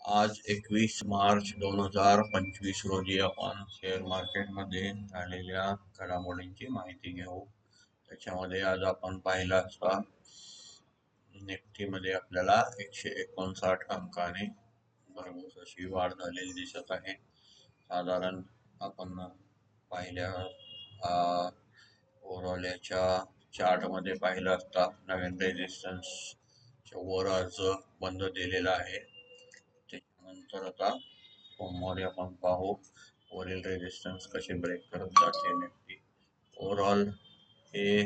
आज 21 मार्च 2025 रोजी आपण शेअर मार्केटमध्ये झालेल्या घडामोडींची माहिती घेऊ. त्याच्यामध्ये आज आपण पाहिला असता निफ्टीमध्ये आपल्याला 159 अंकाने भरघोस अशी वाढ झालेली दिसत आहे. साधारण आपण पाहिल्या ओव्हरऑल याच्या चार्टमध्ये पाहिलं असता नवीन रेजिस्टन्स वर अर्ज बंद दिलेला आहे. त्याच्यानंतर आता सोमवारी आपण पाहू वरील रेजिस्टन्स कसे ब्रेक करत जाते निफ्टी. ओव्हरऑल हे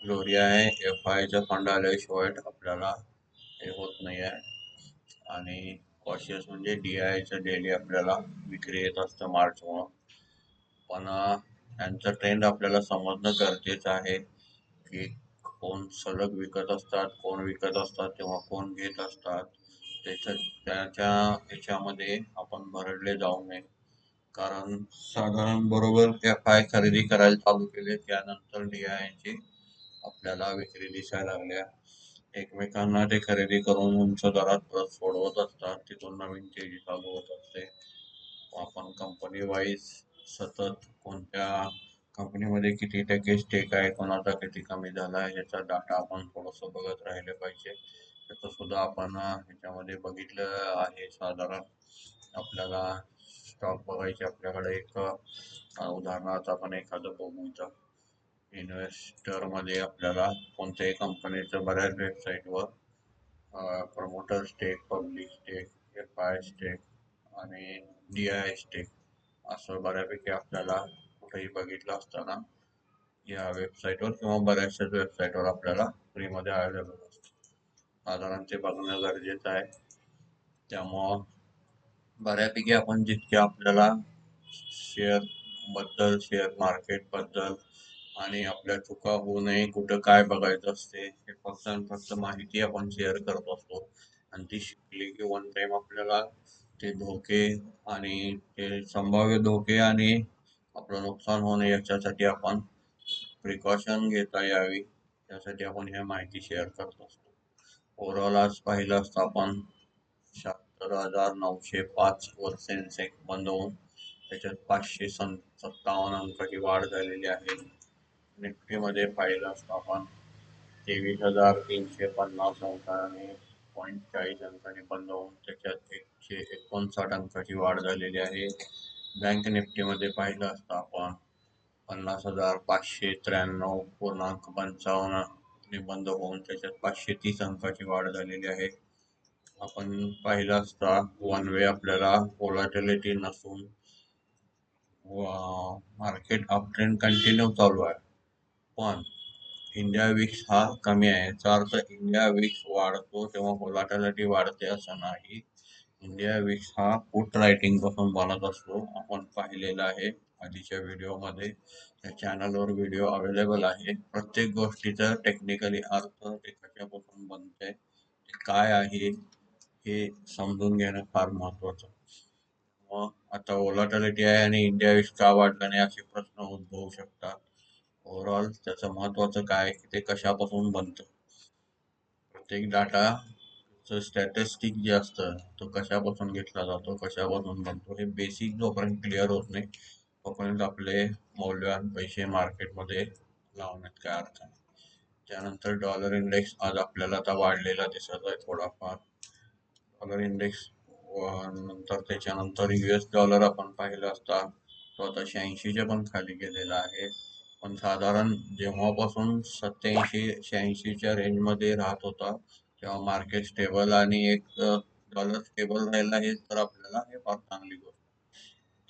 ग्लोरी आहे. एफ आयचा फंड आल्याशिवाय आपल्याला हे होत नाही आहे आणि कॉशियस म्हणजे DIचं डेली आपल्याला विक्री येत असतं मार्चमुळं. पण यांचा ट्रेंड आपल्याला समजणं गरजेचं आहे की कोण सलग विकत असतात, कोण विकत असतात किंवा कोण घेत असतात. त्याच्या ह्याच्यामध्ये आपण भरडले जाऊ नये. कारण साधारण बरोबर FI खरेदी करायला चालू केले त्यानंतर DIची आपल्याला विक्री दिसायला लागल्या. एकमेकांना ते खरेदी करून उंच दरात परत सोडवत असतात. तिथून नवीन तेजी चालू होत असते. आपण कंपनी वाईज सतत कोणत्या कंपनीमध्ये किती टक्के स्टेक आहे, कोणाचा किती कमी झाला आहे याचा डाटा आपण थोडंसं बघत राहिले पाहिजे. त्याचं सुद्धा आपण ह्याच्यामध्ये बघितलं आहे. साधारण आपल्याला स्टॉक बघायचे आपल्याकडे एक उदाहरणार्थ आपण एखादं बघू इथं इन्व्हेस्टरमध्ये आपल्याला कोणत्याही कंपनीचं बऱ्याच वेबसाईटवर promoter stake, public stake, FI stake आणि DI स्टेक असं बऱ्यापैकी आपल्याला कुठेही बघितलं असताना या वेबसाईटवर किंवा बऱ्याचशाच वेबसाईटवर आपल्याला फ्रीमध्ये अवेलेबल असतं. साधारण ते बघणं गरजेचं आहे. त्यामुळं बऱ्यापैकी आपण जितके आपल्याला शेअर बद्दल, शेअर मार्केट बद्दल आणि आपल्या चुका होऊ नये, कुठं काय बघायचं असते हे फक्त आणि फक्त माहिती आपण शेअर करत असतो आणि ती शिकली की वन टाइम आपल्याला ते धोके आणि ते संभाव्य धोके आणि आपलं नुकसान होणे याच्यासाठी आपण प्रिकॉशन घेता यावी यासाठी आपण ही माहिती शेअर करत असतो. ओव्हरऑल आज पाहिलं असतं आपण 76,905 वर सेन्सेक्स बंद होऊन त्याच्यात 557 अंकाची वाढ झालेली आहे. निफ्टीमध्ये पाहिलं असतं आपण 23,350 अंकाने 0.40 अंकाने बंद होऊन त्याच्यात 159 अंकाची वाढ झालेली आहे. बँक निफ्टीमध्ये पाहिलं असतं आपण 50,593.55 ने बंद होऊन त्याच्यात 530 अंकाची वाढ झालेली आहे. आपण पाहिलं असता वन वे आपल्याला व्होलॅटिलिटी नसून मार्केट अप ट्रेंड कंटिन्यू चालू आहे. पण इंडिया विक्स हा कमी आहे. याचा अर्थ इंडिया विक्स वाढतो तेव्हा व्होलॅटिलिटी वाढते असं नाही. इंडिया विक्स हा पुट रायटिंग पासून बनत असतो. आपण पाहिलेला आहे आधीच्या व्हिडिओमध्ये. त्या चॅनलवर व्हिडिओ अवेलेबल आहे. प्रत्येक गोष्टीचा टेक्निकली अर्थ ते कशापासून बनते, ते काय आहे हे समजून घेणं फार महत्वाचं. मग आता व्होलॅटिलिटी आहे आणि इंडिया विक्स का वाढला नाही असे प्रश्न उद्भवू शकतात. ओव्हरऑल त्याचं महत्वाचं काय की ते कशापासून बनतं. प्रत्येक डाटाचं स्टॅटिस्टिक जे असतं तो कशापासून घेतला जातो, कशापासून बनतो हे बेसिक जोपर्यंत क्लिअर होत नाही तोपर्यंत आपले मौल्यवान पैसे मार्केटमध्ये लावण्यात काय अर्थ नाही. त्यानंतर डॉलर इंडेक्स आज आपल्याला आता वाढलेला दिसत आहे थोडाफार. डॉलर इंडेक्स नंतर त्याच्यानंतर US डॉलर आपण पाहिलं असता तो आता 86च्या पण खाली गेलेला आहे. पण साधारण जेव्हापासून 87-86च्या रेंजमध्ये राहत होता तेव्हा मार्केट स्टेबल आणि एक डॉलर स्टेबल राहिला हे तर आपल्याला हे फार चांगली गोष्ट.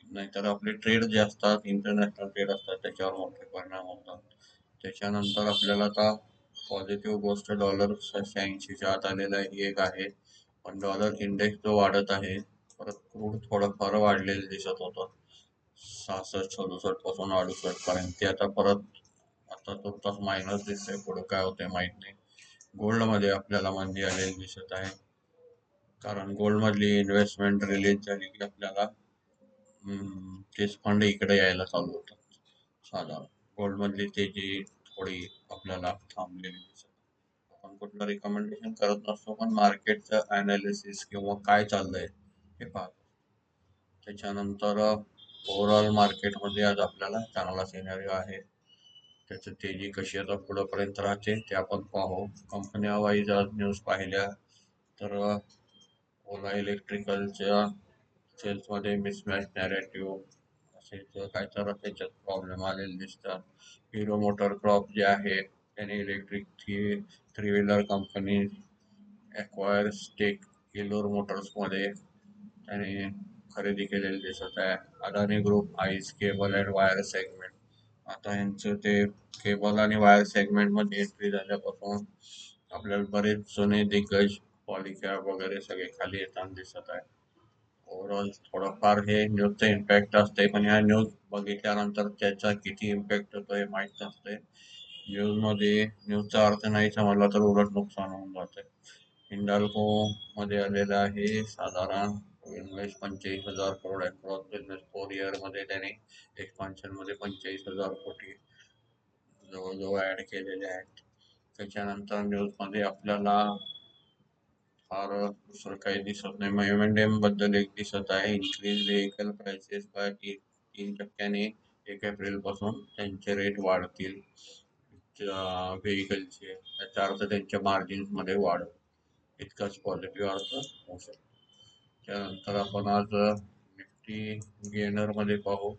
नाहीतर आपले ट्रेड जे असतात इंटरनॅशनल ट्रेड असतात त्याच्यावर मोठे परिणाम होतात. त्याच्यानंतर आपल्याला आता पॉझिटिव्ह गोष्ट डॉलर 86च्या आत आलेला ही एक आहे. पण डॉलर इंडेक्स जो वाढत आहे परत क्रूड थोडंफार वाढलेलं दिसत होतं 66-67 पासून 68 पर्यंत. ते आता परत आता तो मायनस दिसतोय. पुढे काय होतंय माहित नाही. गोल्ड मध्ये आपल्याला मंदी आलेली दिसत आहे. कारण गोल्ड मधली इन्व्हेस्टमेंट रिलीज झाली की आपल्याला तेच फंड इकडे यायला चालू होतात. साधारण गोल्ड मधली तेजी थोडी आपल्याला थांबलेली दिसत. आपण कुठलं रिकमेंडेशन करत नसतो पण मार्केटचं अनालिसिस किंवा काय चाललंय हे पाहतो. त्याच्यानंतर ओव्हरऑल मार्केटमध्ये आज आपल्याला चांगला सिनेरिओ आहे. त्याची तेजी कशी आता पुढेपर्यंत राहते ते आपण पाहू. कंपन्या वाईज आज न्यूज पाहिल्या तर ओला इलेक्ट्रिकलच्या सेल्समध्ये मिसमॅच नॅरेटिव्ह असे काय तर त्याच्यात प्रॉब्लेम आलेले दिसतात. हिरो मोटर क्रॉप जे आहे त्याने electric three wheeler company acquire stake एलोर मोटर्समध्ये त्याने खरेदी केलेली दिसत आहे. अदानी ग्रुप आईस केबल अँड वायर सेगमेंट, आता यांचं ते केबल आणि वायर सेगमेंटमध्ये एंट्री झाल्यापासून आपल्याला बरेच जुने दिग्गज पॉलिकॅब वगैरे सगळे खाली येताना दिसत आहे. ओव्हरऑल थोडंफार हे न्यूजचं इम्पॅक्ट असते, पण ह्या न्यूज बघितल्यानंतर त्याचा किती इम्पॅक्ट होतो हे माहीत नसते. न्यूजचा अर्थ नाही समजला तर उलट नुकसान होऊन जाते. हिंडाल्को मध्ये आलेलं आहे साधारण invest 45,000 crore across business 4 year मध्ये त्याने एक्सपान्शन मध्ये 45,000 कोटी जवळजवळ ऍड केलेले आहेत. त्याच्यानंतर न्यूज मध्ये आपल्याला फार दुसरं काही दिसत नाही. एम बद्दल एक दिसत आहे, increase vehicle prices by 3% 1 April पासून त्यांचे रेट वाढतील व्हेकलचे. याचा अर्थ त्यांच्या मार्जिन मध्ये वाढ, इतकाच पॉझिटिव्ह अर्थ होऊ शकतो. त्यानंतर आपण आज निफ्टी गेनर मध्ये पाहू.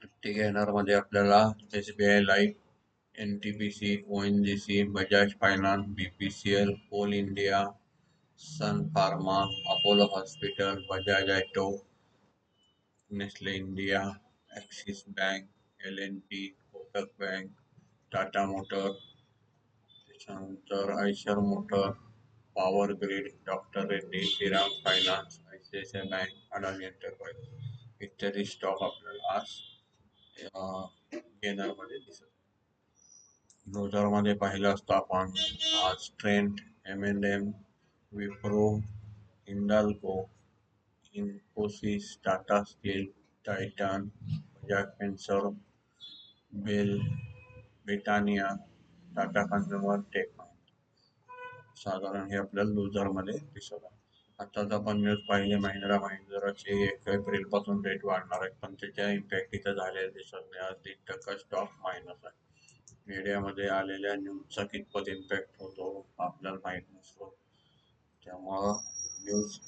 निफ्टी गेनर मध्ये आपल्याला SBI life, NTPC, ONGC, Bajaj finance, BPCL, Coal India, Sun Pharma, Apollo hospital, Bajaj auto, Nestle India, Axis bank, L&T, Kotak bank, Tata motor, त्याच्यानंतर Eicher motor, power grid, doctor Reddy, Shriram finance, ICICI bank, Adani enterprise इत्यादी stock आपल्याला आज गेनरमध्ये दिसत. मध्ये पाहिलं असतं आपण आज trend, M&M, Wipro, Hindalco, Infosys, Tata steel, Titan, Bajaj Finserv, BEL, Britannia, Tata consumer tech साधारण हे आपल्याला लुझरमध्ये दिसत आहे. आताच आपण न्यूज पाहिले महिंद्राचे 1 एप्रिल पासून रेट वाढणार आहेत, पण त्याच्या इम्पॅक्ट इथं झालेला दिसत नाही. आज 1% स्टॉक मायनस आहे. मीडियामध्ये आलेल्या न्यूजचा कितपत इम्पॅक्ट होतो आपल्याला माहीत नसतो. त्यामुळं न्यूज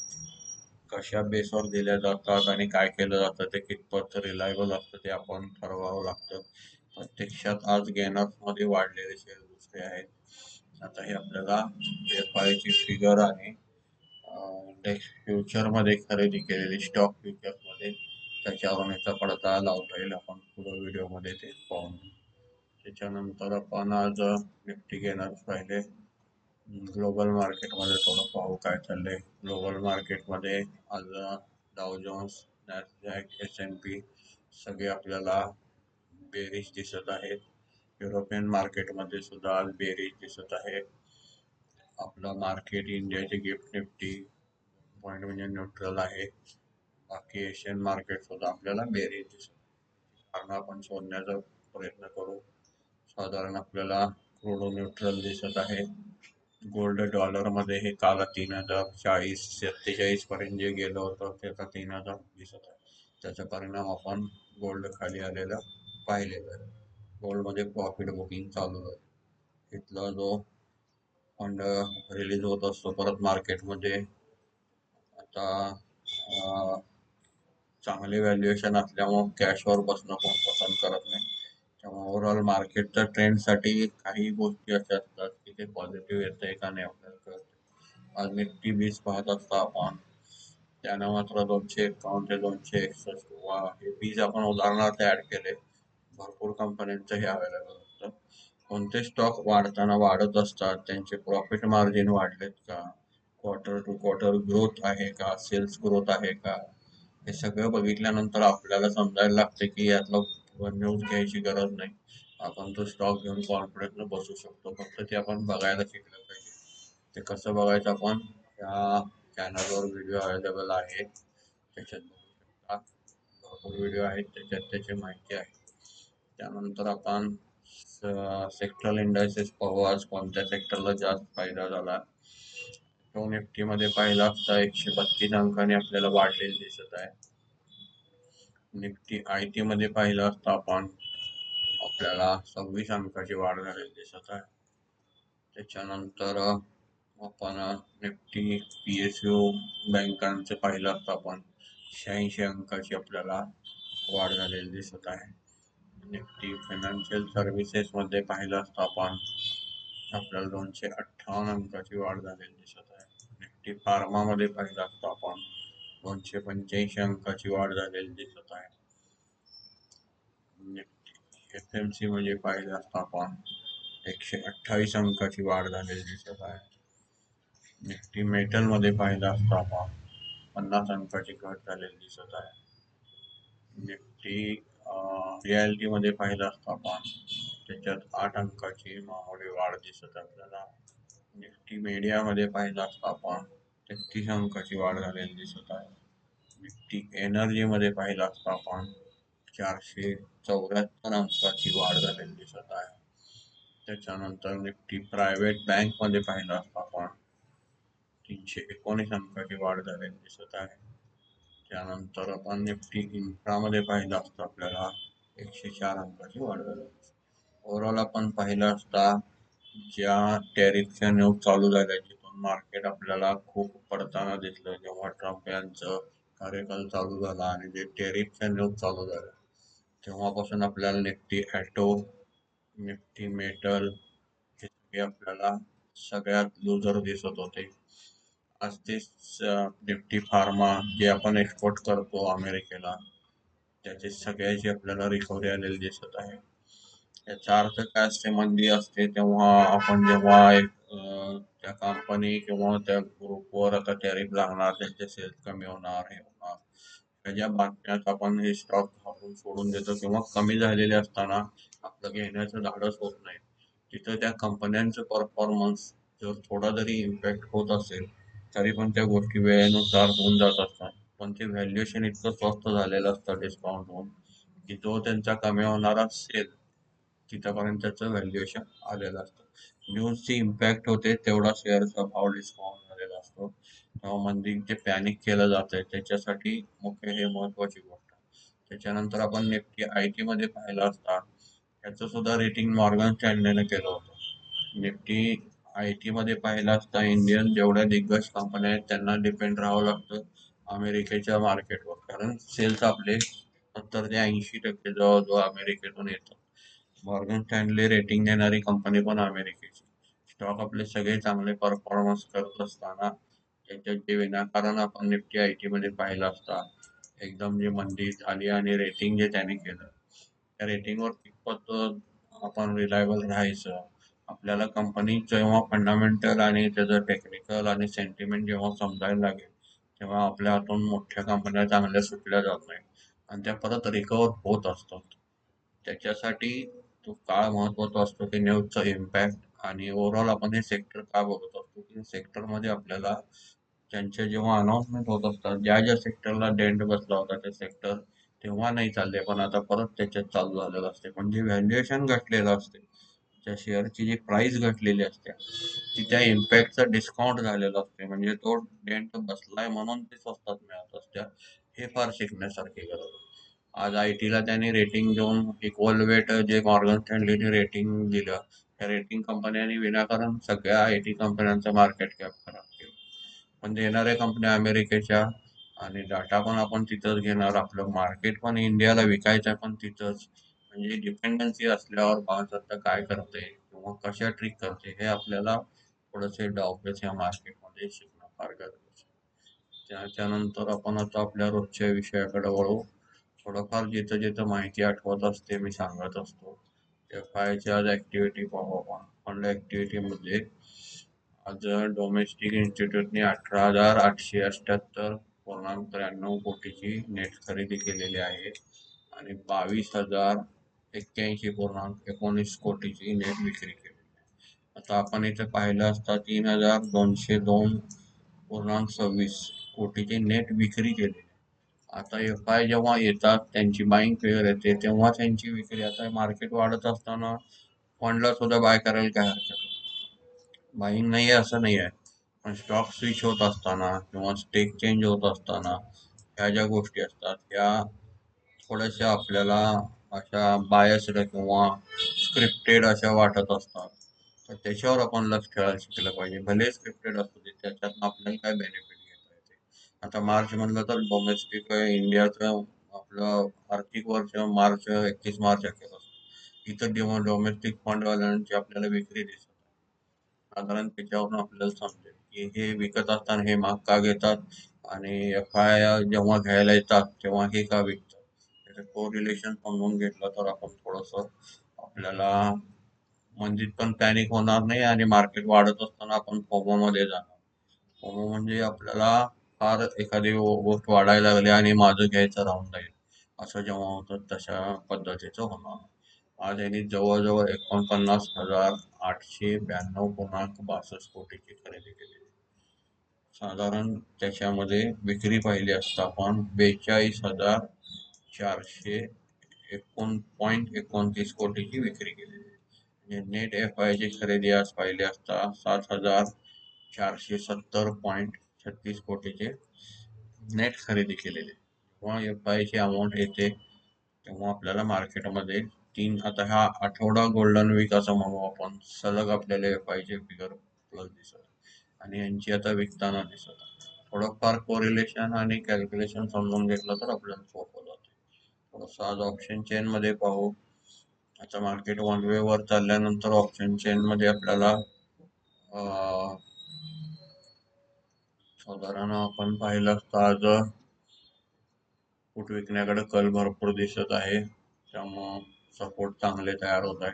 कशा बेसवर दिल्या जातात आणि काय केलं जातं ते कितपत रिलायबल असतं ते आपण ठरवावं लागतं. प्रत्यक्षात आज गेनर्समध्ये वाढलेले शेअर दुसरे आहेत. आता हे आपल्याला एफआयची फिगर आणि इंडेक्स फ्युचरमध्ये खरेदी केलेली स्टॉक फ्युचर्समध्ये त्याच्यावरून याचा पडताळा लावता येईल. आपण पुढे व्हिडिओमध्ये ते पाहून. त्याच्यानंतर आपण आज निफ्टी गेनर्स पाहिले. ग्लोबल मार्केटमध्ये थोडं पाहू काय चाललंय. ग्लोबल मार्केटमध्ये आज डाव जोन्स, नॅसडॅक, S&P सगळे आपल्याला बेरिश दिसत आहेत. युरोपियन मार्केटमध्ये सुद्धा आज बेरिश दिसत आहे. आपलं मार्केट इंडियाचे गिफ्ट निफ्टी पॉईंट म्हणजे न्यूट्रल आहे. बाकी एशियन मार्केट सुद्धा आपल्याला बेरिश दिसत, कारण आपण शोधण्याचा प्रयत्न करू. साधारण आपल्याला क्रूड न्यूट्रल दिसत आहे. गोल्ड डॉलरमध्ये हे काल 3,040-47 पर्यंत जे गेलं होतं त्याचा 3,000 दिसत आहे. त्याचा परिणाम आपण गोल्ड खाली आलेला पाहिलेला आहे. गोल्डमध्ये प्रॉफिट बुकिंग चालू आहे. इथला जो फंड रिलीज होत असतो परत मार्केटमध्ये, आता चांगले व्हॅल्युएशन असल्यामुळे कॅशवर बसणं कोण पसंत करत नाही. त्यामुळे ओव्हरऑल मार्केटच्या ट्रेंडसाठी काही गोष्टी अशा असतात की ते पॉझिटिव्ह येतंय का नाही आपल्याला कळत. आज निफ्टी 20 पाहत असता आपण, त्यानं मात्र 251 ते 261 हे 20 आपण उदाहरणार्थ ऍड केले. भरपूर कंपन्यांचं हे अवेलेबल होतं. कोणते स्टॉक वाढताना वाढत असतात, त्यांचे प्रॉफिट मार्जिन वाढलेत का, क्वार्टर टू क्वार्टर ग्रोथ आहे का, सेल्स ग्रोथ आहे का, हे सगळं बघितल्यानंतर आपल्याला समजायला लागते की यातलं न्यूज घ्यायची गरज नाही. आपण तो स्टॉक घेऊन कॉन्फिडन्सनं बसू शकतो. फक्त ते आपण बघायला शिकलं पाहिजे. ते कसं बघायचं आपण या चॅनलवर व्हिडिओ अवेलेबल आहे, त्याच्यात बघू शकता. भरपूर व्हिडिओ आहेत त्याच्यात त्याची माहिती आहे. त्यानंतर आपण सेक्टरल इंडायसेस पाहू. आज कोणत्या सेक्टरला जास्त फायदा झाला. तो निफ्टी मध्ये पाहिला असता 132 अंकाने आपल्याला वाढलेले दिसत आहे. निफ्टी आयटी मध्ये पाहिलं असता आपण आपल्याला 26 अंकाची वाढ झालेली दिसत आहे. त्याच्यानंतर आपण निफ्टी PSU बँकांचे पाहिलं असता आपण 86 अंकाची आपल्याला वाढ झालेली दिसत आहे. निफ्टी फायनान्शियल सर्व्हिसेस मध्ये पाहिलं असता आपण आपल्याला 258 अंकाची वाढ झालेली दिसत आहे. निफ्टी फार्मा मध्ये पाहिलं असता आपण 285 अंकाची वाढ झालेली दिसत आहे. निफ्टी FMC मध्ये पाहिलं असता आपण 128 अंकाची वाढ झालेली दिसत आहे. निफ्टी मेटल मध्ये पाहिलं असता आपण 50 अंकाची घट झालेली दिसत आहे. निफ्टी रियालिटी मध्ये पाहिलं असता आपण त्याच्यात 8 अंकाची मामूली वाढ दिसत आहे आपल्याला. निफ्टी मीडिया मध्ये पाहिलं असता आपण 33 अंकाची वाढ झालेली दिसत आहे. निफ्टी एनर्जी मध्ये पाहिलं असता आपण 474 अंकाची वाढ झालेली दिसत आहे. त्याच्यानंतर निफ्टी प्रायव्हेट बँक मध्ये पाहिलं असता आपण 319 अंकाची वाढ झालेली दिसत आहे. त्यानंतर आपण निफ्टी इन्फ्रा मध्ये पाहिलं असतं आपल्याला 104 अंकाची वाढ झालेली. ओव्हरऑल आपण पाहिलं असता ज्या टॅरिफच्या न्यूज चालू झाल्या तिथून मार्केट आपल्याला खूप पडताना दिसलं जेव्हा ट्रम्प यांचं कार्यकाल चालू झाला आणि जे टॅरिफच्या न्यूज चालू झाल्या तेव्हापासून आपल्याला निफ्टी ॲटो, निफ्टी मेटल हे सगळे आपल्याला सगळ्यात लुजर दिसत होते. आज तेच निफ्टी फार्मा जे आपण एक्सपोर्ट करतो अमेरिकेला त्याचे सगळ्याची आपल्याला रिकव्हरी आलेली दिसत आहे. याचा अर्थ काय असते, मंदी असते तेव्हा आपण जेव्हा त्या कंपनी किंवा त्या ग्रुपवर आता टॅरिफ लागणार, त्यांचे सेल्स कमी होणार, हे होणार, त्याच्या बातम्यात आपण हे स्टॉक आपण सोडून देतो किंवा कमी झालेले असताना आपलं घेण्याचं धाडस होत नाही. तिथं त्या कंपन्यांचं परफॉर्मन्स जर थोडा जरी इम्पॅक्ट होत असेल तरी पण त्या गोष्टी वेळेनुसार होऊन जात असतात. पण ते व्हॅल्युएशन इतकं स्वस्त झालेलं असतं डिस्काउंट होऊन की जो त्यांचा कमी होणारा सेल तिथपर्यंत त्याचं व्हॅल्युएशन आलेलं असतं. न्यूजची इम्पॅक्ट होते तेवढा शेअरचा भाव डिस्काउंट झालेला असतो. तेव्हा मंदी जे पॅनिक केलं जातंय त्याच्यासाठी मुख्य हे महत्वाची गोष्ट. त्याच्यानंतर आपण निफ्टी IT मध्ये पाहिलं असता याचं सुद्धा रेटिंग मॉर्गन स्टॅनलेने केलं होतं. निफ्टी IT मध्ये पाहिलं असता इंडियन जेवढ्या दिग्गज कंपन्या आहेत त्यांना डिपेंड राहावं लागतं अमेरिकेच्या मार्केटवर, कारण सेल्स आपले 70 ते 80% जवळजवळ अमेरिकेतून येतात. मॉर्गन स्टॅनले रेटिंग देणारी कंपनी पण अमेरिकेची. स्टॉक आपले सगळे चांगले परफॉर्मन्स करत असताना त्याच्यात जे विनाकारण आपण निफ्टी IT मध्ये पाहिलं असता एकदम जे मंदी आली आणि रेटिंग जे त्याने केलं त्या रेटिंगवर कितपत आपण रिलायबल राहायचं. आपल्याला कंपनी जेव्हा फंडामेंटल आणि त्याचं टेक्निकल आणि सेंटिमेंट जेव्हा समजायला लागेल तेव्हा आपल्या हातून मोठ्या कंपन्या चांगल्या सुटल्या जात नाही आणि त्या परत रिकवर होत असतात. त्याच्यासाठी तो काळ महत्वाचा असतो की न्यूजचा इम्पॅक्ट आणि ओव्हरऑल आपण हे सेक्टर का बघत असतो की सेक्टरमध्ये आपल्याला त्यांच्या जेव्हा अनाउन्समेंट होत असतात ज्या ज्या सेक्टरला डेंट बसला होता ते सेक्टर तेव्हा नाही चालले पण आता परत त्याच्यात चालू झालेलं असते. पण जे व्हॅल्युएशन घटलेलं असते त्या शेअरची जी प्राइस घटलेली असते ती त्या इम्पॅक्टचा डिस्काउंट झालेला असते, म्हणजे तो डेंट बसलाय म्हणून ते स्वस्तात मिळत असत्या. हे फार शिकण्यासारखी गरज आहे. आज IT ला त्यांनी रेटिंग देऊन इक्वल वेट जे मॉर्गन स्टॅनलीने रेटिंग दिलं त्या रेटिंग कंपन्यांनी विनाकारण सगळ्या IT कंपन्यांचं मार्केट कॅप खराब केलं. पण देणाऱ्या कंपन्या अमेरिकेच्या आणि डाटा पण आपण तिथंच घेणार, आपलं मार्केट पण इंडियाला विकायचं पण तिथंच. म्हणजे डिपेंडन्सी असल्यावर भावसत्ता काय करते किंवा कशा ट्रिक करते हे आपल्याला थोडंसे डावपेच या मार्केटमध्ये शिकणं फार गरजेचं आहे. त्याच्यानंतर आपण आता आपल्या रोजच्या विषयाकडे वळू. थोडंफार जिथं जिथं माहिती आठवत असते मी सांगत असतो. FIच्या आज ऍक्टिव्हिटी पाहू आपण. फंड ऍक्टिव्हिटीमध्ये आज डोमेस्टिक इन्स्टिट्यूटने 18,878.93 कोटीची नेट खरेदी केलेली आहे आणि 22,081.19 कोटीची नेट विक्री केली. आता आपण इथे पाहिलं असता 3,202.26 कोटीची नेट विक्री केली. आता FI जेव्हा येतात त्यांची बाईंग फिगर येते तेव्हा त्यांची विक्री, आता मार्केट वाढत असताना फंडला सुद्धा बाय करायला काय हरकत, बाईंग नाही आहे असं नाही आहे पण स्टॉक स्विच होत असताना किंवा स्टेक चेंज होत असताना ह्या ज्या गोष्टी असतात ह्या थोड्याशा आपल्याला अशा बायस्ड किंवा स्क्रिप्टेड अशा वाटत असतात. तर त्याच्यावर आपण लक्ष ठेवायला शिकलं पाहिजे. भले स्क्रिप्टेड असू दे, त्याच्यातनं आपल्याला काय बेनिफिट घेता येते. आता मार्च म्हणलं तर डोमेस्टिक इंडियाचं आपलं आर्थिक वर्ष मार्च 31 मार्च अखेर असतं. इथं जेव्हा डोमेस्टिक फंडवाल्यांची आपल्याला विक्री दिसते, साधारण त्याच्यावरून आपल्याला समजेल की हे विकत असताना हे महाग का घेतात आणि एफ आय जेव्हा घ्यायला येतात तेव्हा हे का विकतात. त्याचं कोरिलेशन समजून घेतलं तर आपण थोडस आपल्याला मंदीत पण पॅनिक होणार नाही आणि मार्केट वाढत असताना आपण फोमो मध्ये जाणार. फोमो म्हणजे आपल्याला फार एखादी गोष्ट वाढायला लागली आणि माझं घ्यायचं राहून जाईल असं जेव्हा होतं तशा पद्धतीचं होणार. आज यांनी जवळजवळ 49,892,62 कोटीची खरेदी केली. साधारण त्याच्यामध्ये विक्री पाहिली असता आपण 42,400 पॉईंट 29 कोटीची विक्री केलेली आहे. म्हणजे नेट एफ आय ची खरेदी आज पाहिली असता 7,470,36 कोटीचे नेट खरेदी केलेली. जेव्हा एफ आय ची अमाऊंट येते तेव्हा आपल्याला मार्केटमध्ये आता हा आठवडा गोल्डन वीक असं म्हणू आपण, सलग आपल्याला एफ आय चे फिगर प्लस दिसत आणि यांची आता विकताना दिसत. थोडंफार कोरिलेशन आणि कॅल्क्युलेशन समजून घेतलं तर आपल्याला सोपं जाते. थोडंसं आज ऑप्शन चेन मध्ये पाहू. आता मार्केट वन वे वर चालल्यानंतर ऑप्शन चेन मध्ये आपल्याला साधारण आपण पाहिलं असतं आज फूट विकण्याकडे कल भरपूर दिसत आहे. त्यामुळं सपोर्ट चांगले तयार होत आहे.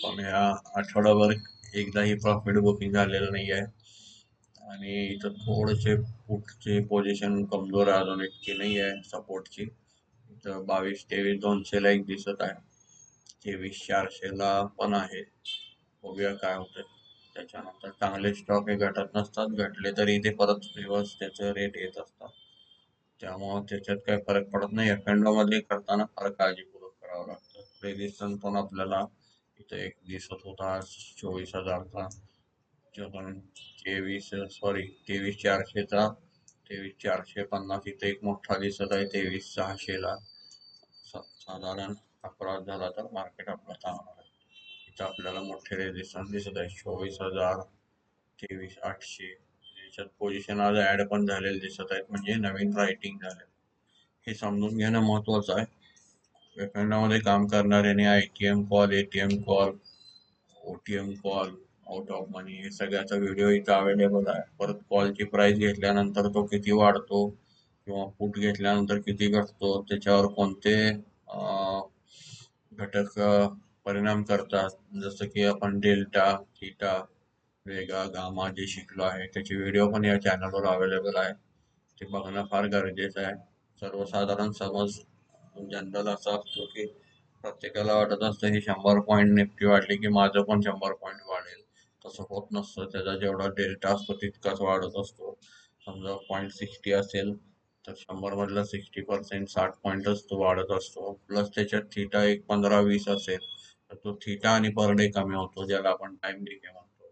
पण या आठवड्याभर एकदाही प्रॉफिट बुकिंग झालेलं नाही आहे आणि इथं थोडेसे फूटची पोझिशन कमजोर आहे, अजून इतकी नाही आहे सपोर्टची. इथं 22-23-200 ला एक दिसत आहे, 23-400 ला पण आहे. बघूया काय होतं. त्याच्यानंतर चांगले स्टॉक हे घटत नसतात, घटले तरी ते परत रिव्हर्स त्याचे रेट येत असतात. त्यामुळे त्याच्यात काही फरक पडत नाही. एफ अँड मध्ये करताना फार काळजीपूर्वक करावं लागतं. रेजिस्टन्स पण आपल्याला इथं एक दिसत होता 24,000चा, पण 23,400चा 23,450 इथे एक मोठा दिसत आहे 23,600 ला. साधारण अक्रॉस झाला तर मार्केट आपलं थांबणार आहे. इथं आपल्याला मोठे रेजिस्टन्स दिसत आहे 24,000, 23,800. याच्यात पोझिशन आज ऍड पण झालेले दिसत आहेत, म्हणजे नवीन रायटिंग झाले. हे समजून घेणं महत्वाचं आहे. वेफंडामध्ये काम करणाऱ्याने ITM call, ATM call, OTM call, out of money हे सगळ्याचा व्हिडिओ इथं अवेलेबल आहे. परत कॉलची प्राइस घेतल्यानंतर तो किती वाढतो किंवा पुट घेतल्यानंतर किती घटतो, त्याच्यावर कोणते घटक परिणाम करतात, जसं की आपण डेल्टा, थीटा, वेगा, गामा जे शिकलो आहे त्याचे व्हिडिओ पण या चॅनलवर अवेलेबल आहे. ते बघणं फार गरजेचं आहे. सर्वसाधारण समज जनरल असा असतो की प्रत्येकाला वाटत असतं ही 100 पॉईंट निफ्टी वाढली की माझं पण 100 पॉईंट वाढेल. तसं होत नसतं. त्याचा जेवढा डेल्टा असतो तितकाच वाढत असतो. समजा 0.60 असेल तर 100 मधला 60%, 60 पॉईंटच तो वाढत असतो. प्लस त्याच्यात थीटा एक 15-20 असेल तर तो थीटा आणि पर डे कमी होतो, ज्याला आपण टाइम डिके म्हणतो.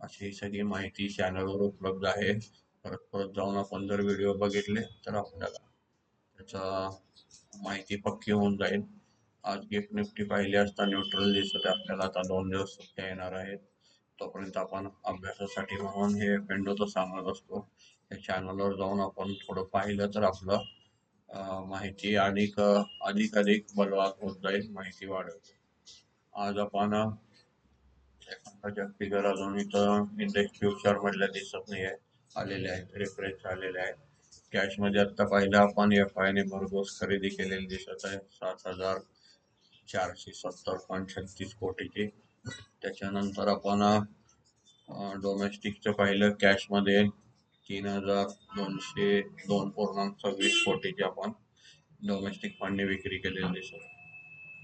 अशी सगळी माहिती चॅनलवर उपलब्ध आहे. परत परत जाऊन आपण जर व्हिडिओ बघितले तर आपल्याला त्याचा माहिती पक्की होऊन जाईल. आज गिफ्ट निफ्टी पाहिली असता न्यूट्रल दिसत आहे आपल्याला. आता 2 दिवस सुट्ट्या येणार आहेत, तोपर्यंत आपण अभ्यासासाठी म्हणून हे विंडो तो सांगत असतो. या चॅनलवर जाऊन आपण थोडं पाहिलं तर आपलं माहिती अधिक अधिक अधिक बलवान होत जाईल, माहिती वाढेल. आज आपण एखाद्या फिगर अजून इथं इंडेक्स फ्युचर मधल्या दिसत नाही आहे, आलेले आहेत, रिफ्रेश झालेले आहेत. कॅश मध्ये आता पाहिलं आपण एफ आय ने भरघोस खरेदी केलेली दिसत आहे 7,470,36 कोटीची. त्याच्यानंतर आपण डोमेस्टिकचं पाहिलं कॅश मध्ये 3,202.26 कोटीची आपण डोमेस्टिक फंडने विक्री केलेली दिसत आहे.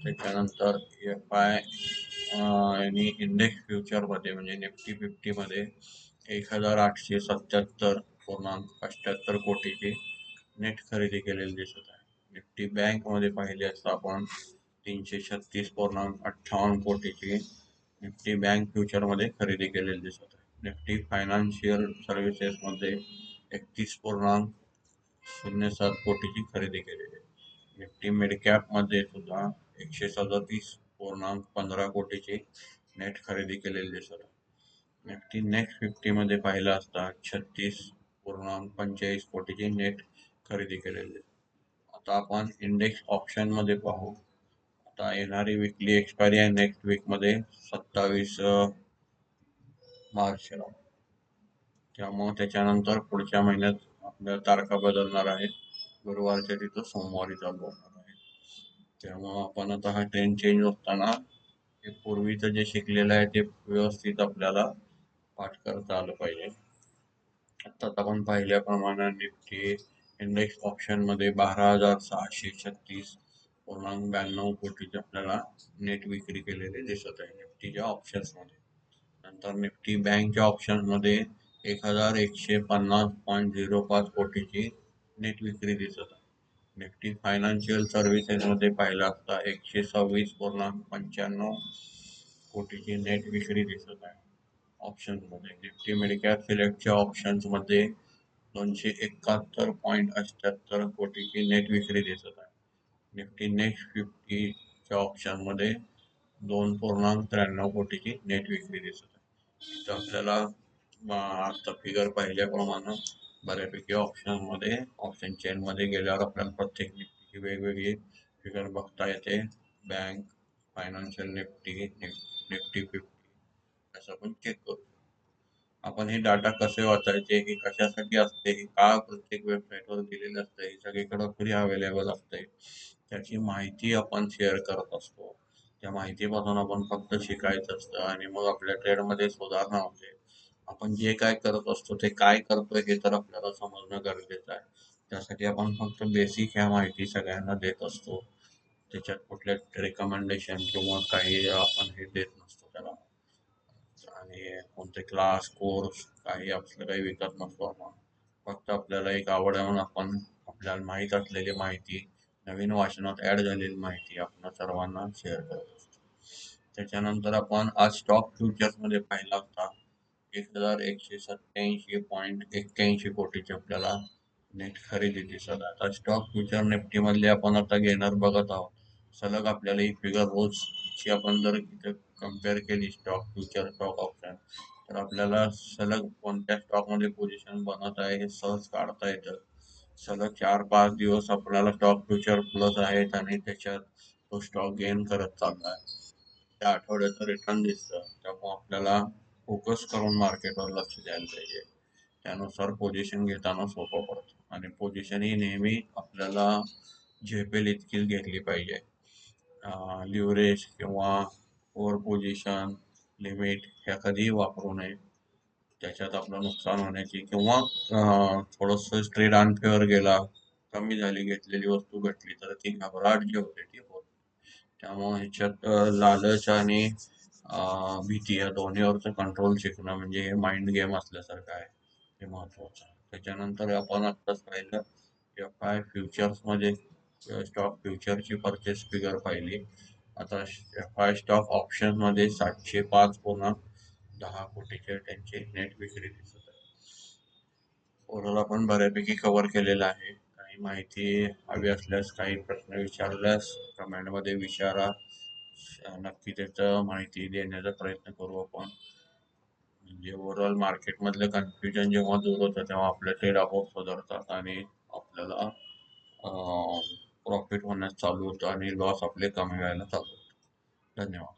त्याच्यानंतर एफ आय आणि इंडेक्स फ्युचर मध्ये म्हणजे निफ्टी 50 मध्ये 1,877.88 कोटीची नेट खरेदी केलेली दिसत आहे. निफ्टी बँक मध्ये पाहिले असता आपण 336.58 कोटीची निफ्टी बँक फ्युचर मध्ये खरेदी केलेली दिसत आहे. निफ्टी फायनान्शियल सर्व्हिसेसमध्ये 31.07 कोटीची खरेदी केलेली आहे. निफ्टी मिड कॅपमध्ये सुद्धा 137.15 कोटीची नेट खरेदी केलेली दिसत आहे. निफ्टी नेक्स्ट 50 मध्ये पाहिलं असता 36.45 कोटीची नेट खरेदी केलेली आहे. आता आपण इंडेक्स ऑप्शन मध्ये पाहू. आता येणारी विकली एक्सपायरी आहे नेक्स्ट वीक मध्ये 27 मार्च. त्यामुळे त्याच्यानंतर पुढच्या महिन्यात आपल्या तारखा बदलणार आहेत. गुरुवारच्या तिथं सोमवारी चालू होणार आहे. त्यामुळे आपण आता हा ट्रेंड चेंज होताना हे पूर्वीचं जे शिकलेलं आहे ते व्यवस्थित आपल्याला पाठ करता आलं पाहिजे. आता आपण पाहिल्याप्रमाणे निफ्टी इंडेक्स ऑप्शन मध्ये 12,636.92 कोटीची आपल्याला नेट विक्री केलेली दिसत आहे निफ्टीच्या ऑप्शन्स मध्ये. नंतर निफ्टी बँकच्या ऑप्शन मध्ये 1,150.05 कोटीची नेट विक्री दिसत आहे. निफ्टी फायनान्शियल सर्व्हिसेस मध्ये पाहिला असता 126.95 कोटीची नेट विक्री दिसत आहे ऑप्शन मध्ये. निफ्टी मिड कॅप सिलेक्टच्या ऑप्शन्स मध्ये 271.78 कोटीची नेट विक्री दिसत आहे. निफ्टी नेक्स्ट 50च्या ऑप्शन मध्ये 2.93 कोटीची नेट विक्री दिसत आहे. इथं आपल्याला आता फिगर पाहिल्याप्रमाणे बऱ्यापैकी ऑप्शन मध्ये ऑप्शन चेन मध्ये गेल्यावर आपल्याला प्रत्येक निफ्टीची वेगवेगळी फिगर बघता येते. बँक, फायनान्शियल निफ्टी, निफ्टी 50 असं आपण चेक करू. आपण हे डाटा कसे वाचायचे, हे कशासाठी असते, हे का प्रत्येक वेबसाईटवर दिलेलं असतं, हे सगळीकडे फ्री अवेलेबल असते, त्याची माहिती आपण शेअर करत असतो. त्या माहितीपासून आपण फक्त शिकायचं असतं आणि मग आपल्या ट्रेडमध्ये सुधारणा होते. आपण जे काय करत असतो ते काय करतोय हे तर आपल्याला समजणं गरजेचं आहे. त्यासाठी आपण फक्त बेसिक ह्या माहिती सगळ्यांना देत असतो. त्याच्यात कुठल्या रेकमेंडेशन किंवा काही आपण हे देत नसतो त्याला. आणि कोणते क्लास कोर्स काही आपलं काही विकत नसतो आपण. फक्त आपल्याला एक आवड आहे म्हणून आपण आपल्याला माहीत असलेली माहिती, नवीन वाचनात ऍड झालेली माहिती आपण सर्वांना शेअर करत असतो. त्याच्यानंतर आपण आज स्टॉक फ्युचर्स मध्ये पाहिला होता 1,187.81 कोटीची आपल्याला नेट खरेदी दिसत आहे. आता स्टॉक फ्युचर निफ्टी मधले आपण आता घेणार बघत आहोत. सलग आपल्याला ही फिगर रोजची आपण जर इथे कम्पेअर केली स्टॉक फ्युचर स्टॉक ऑप्शन, तर आपल्याला सलग कोणत्या स्टॉक मध्ये पोझिशन बनत आहे हे सहज काढता येतं. सलग 4-5 दिवस आपल्याला स्टॉक फ्युचर प्लस आहेत आणि त्याच्यात तो स्टॉक गेन करत चालला आहे. त्या आठवड्याचं रिटर्न दिसतं. त्यामुळे आपल्याला फोकस करून मार्केटवर लक्ष द्यायला पाहिजे. त्यानुसार पोझिशन घेताना सोपं पडतं आणि पोझिशन ही नेहमी आपल्याला झेपेल इतकीच घेतली पाहिजे. लिव्हरेज किंवा ओव्हर पोझिशन लिमिट ह्या कधीही वापरू नये. त्याच्यात आपलं नुकसान होण्याची किंवा थोडंसं ट्रेड अनफेअर गेला, कमी झाली घेतलेली वस्तू भेटली तर ती घबराट जी होते ती होत. त्यामुळे ह्याच्यात लालच आणि भीती या दोन्हीवरचं कंट्रोल शिकणं म्हणजे हे माइंड गेम असल्यासारखं आहे. हे महत्वाचं आहे. त्याच्यानंतर आपण आत्ताच पाहिलं FI फ्युचर्स मध्ये स्टॉक फ्युचरची परचेस फिगर पाहिली. आता FI स्टॉक ऑप्शन मध्ये 705.10 कोटीचे त्यांची नेट विक्री दिसत आहे. ओव्हरऑल आपण बऱ्यापैकी कव्हर केलेलं आहे. काही माहिती हवी असल्यास, काही प्रश्न विचारल्यास कमेंट मध्ये विचारा. नक्की त्याचं माहिती देण्याचा प्रयत्न करू आपण. म्हणजे ओव्हरऑल मार्केट मधलं कन्फ्युजन जेव्हा दूर होतं तेव्हा आपले ट्रेड आपोआप सुधारतात आणि आपल्याला प्रॉफिट होण्यास चालू होतं आणि लॉस आपले कमी व्हायला चालू होतं. धन्यवाद.